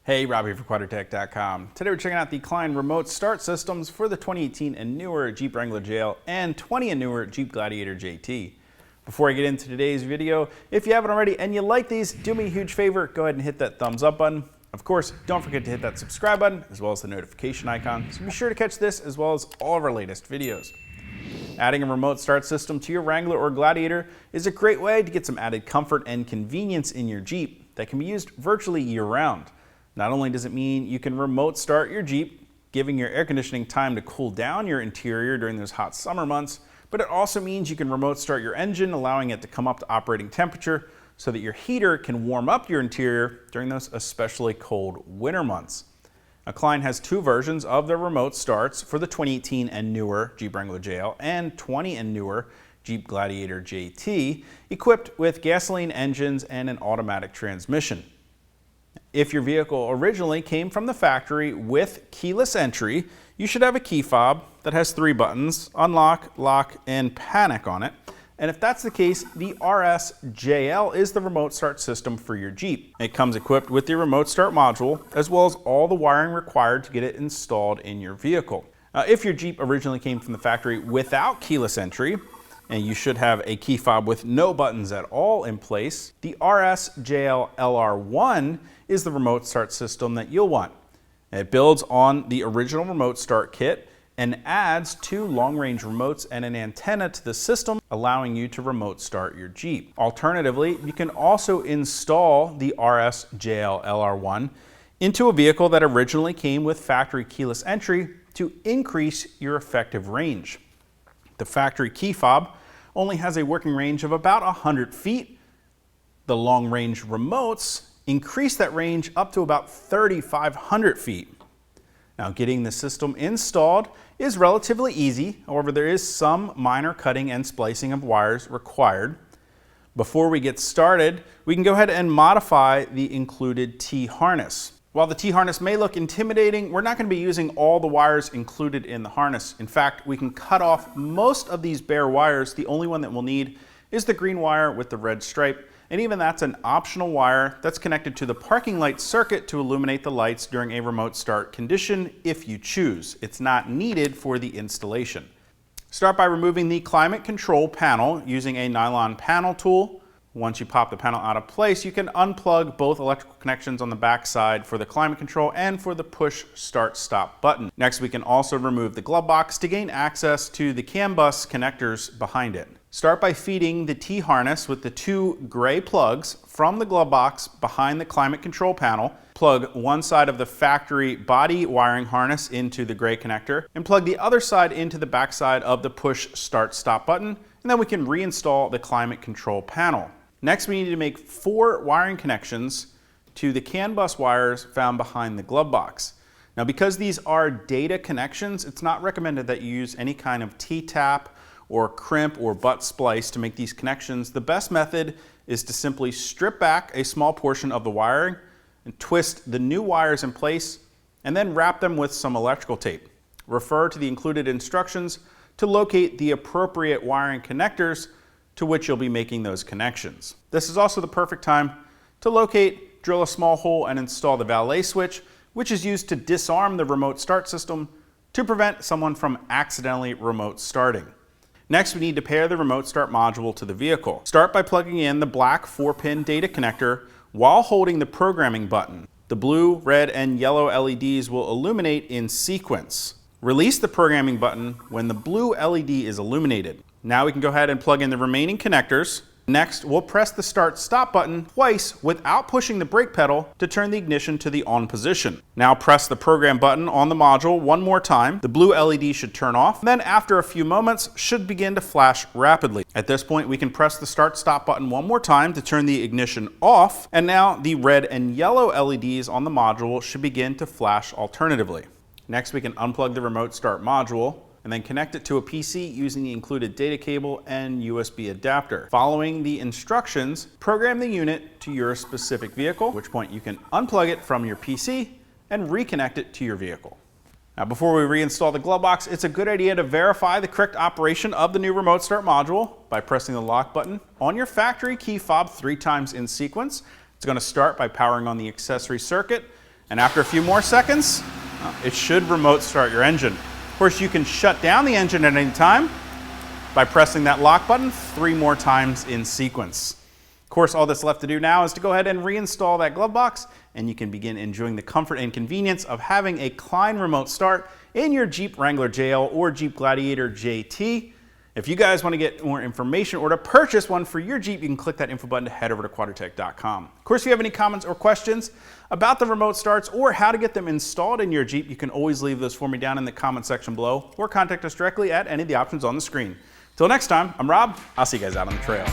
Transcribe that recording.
Hey, Rob here for Quadratec.com. Today we're checking out the Kleinn remote start systems for the 2018 and newer Jeep Wrangler JL and 20 and newer Jeep Gladiator JT. Before I get into today's video, if you haven't already and you like these, do me a huge favor, go ahead and hit that thumbs up button. Of course, don't forget to hit that subscribe button as well as the notification icon, so be sure to catch this as well as all of our latest videos. Adding a remote start system to your Wrangler or Gladiator is a great way to get some added comfort and convenience in your Jeep that can be used virtually year-round. Not only does it mean you can remote start your Jeep, giving your air conditioning time to cool down your interior during those hot summer months, but it also means you can remote start your engine, allowing it to come up to operating temperature so that your heater can warm up your interior during those especially cold winter months. Now, Kleinn has two versions of their remote starts for the 2018 and newer Jeep Wrangler JL and 20 and newer Jeep Gladiator JT, equipped with gasoline engines and an automatic transmission. If your vehicle originally came from the factory with keyless entry, you should have a key fob that has 3 buttons, unlock, lock, and panic on it. And if that's the case, the RSJL is the remote start system for your Jeep. It comes equipped with the remote start module, as well as all the wiring required to get it installed in your vehicle. If your Jeep originally came from the factory without keyless entry, and you should have a key fob with no buttons at all in place, the RSJL LR1 is the remote start system that you'll want. It builds on the original remote start kit and adds 2 long-range remotes and an antenna to the system, allowing you to remote start your Jeep. Alternatively, you can also install the RSJL LR1 into a vehicle that originally came with factory keyless entry to increase your effective range. The factory key fob only has a working range of about 100 feet. The long-range remotes increase that range up to about 3,500 feet. Now, getting the system installed is relatively easy. However, there is some minor cutting and splicing of wires required. Before we get started, we can go ahead and modify the included T-harness. While the T-harness may look intimidating, we're not going to be using all the wires included in the harness. In fact, we can cut off most of these bare wires. The only one that we'll need is the green wire with the red stripe, and even that's an optional wire that's connected to the parking light circuit to illuminate the lights during a remote start condition if you choose. It's not needed for the installation. Start by removing the climate control panel using a nylon panel tool. Once you pop the panel out of place, you can unplug both electrical connections on the back side for the climate control and for the push start stop button. Next, we can also remove the glove box to gain access to the CAN bus connectors behind it. Start by feeding the T-harness with the 2 gray plugs from the glove box behind the climate control panel. Plug one side of the factory body wiring harness into the gray connector and plug the other side into the back side of the push start stop button, and then we can reinstall the climate control panel. Next, we need to make 4 wiring connections to the CAN bus wires found behind the glove box. Now, because these are data connections, it's not recommended that you use any kind of T-tap or crimp or butt splice to make these connections. The best method is to simply strip back a small portion of the wiring and twist the new wires in place and then wrap them with some electrical tape. Refer to the included instructions to locate the appropriate wiring connectors to which you'll be making those connections. This is also the perfect time to locate, drill a small hole, and install the valet switch, which is used to disarm the remote start system to prevent someone from accidentally remote starting. Next, we need to pair the remote start module to the vehicle. Start by plugging in the black 4-pin data connector while holding the programming button. The blue, red, and yellow LEDs will illuminate in sequence. Release the programming button when the blue LED is illuminated. Now we can go ahead and plug in the remaining connectors. Next, we'll press the start-stop button twice without pushing the brake pedal to turn the ignition to the on position. Now press the program button on the module one more time. The blue LED should turn off, then after a few moments should begin to flash rapidly. At this point, we can press the start-stop button one more time to turn the ignition off, and now the red and yellow LEDs on the module should begin to flash alternatively. Next, we can unplug the remote start module and then connect it to a PC using the included data cable and USB adapter. Following the instructions, program the unit to your specific vehicle, at which point you can unplug it from your PC and reconnect it to your vehicle. Now, before we reinstall the glove box, it's a good idea to verify the correct operation of the new remote start module by pressing the lock button on your factory key fob 3 times in sequence. It's going to start by powering on the accessory circuit, And after a few more seconds, it should remote start your engine. Of course, you can shut down the engine at any time by pressing that lock button 3 more times in sequence. Of course, all that's left to do now is to go ahead and reinstall that glove box, and you can begin enjoying the comfort and convenience of having a Kleinn remote start in your Jeep Wrangler JL or Jeep Gladiator JT. If you guys want to get more information or to purchase one for your Jeep, you can click that info button to head over to Quadratec.com. Of course, if you have any comments or questions about the remote starts or how to get them installed in your Jeep, you can always leave those for me down in the comment section below or contact us directly at any of the options on the screen. Till next time, I'm Rob. I'll see you guys out on the trail.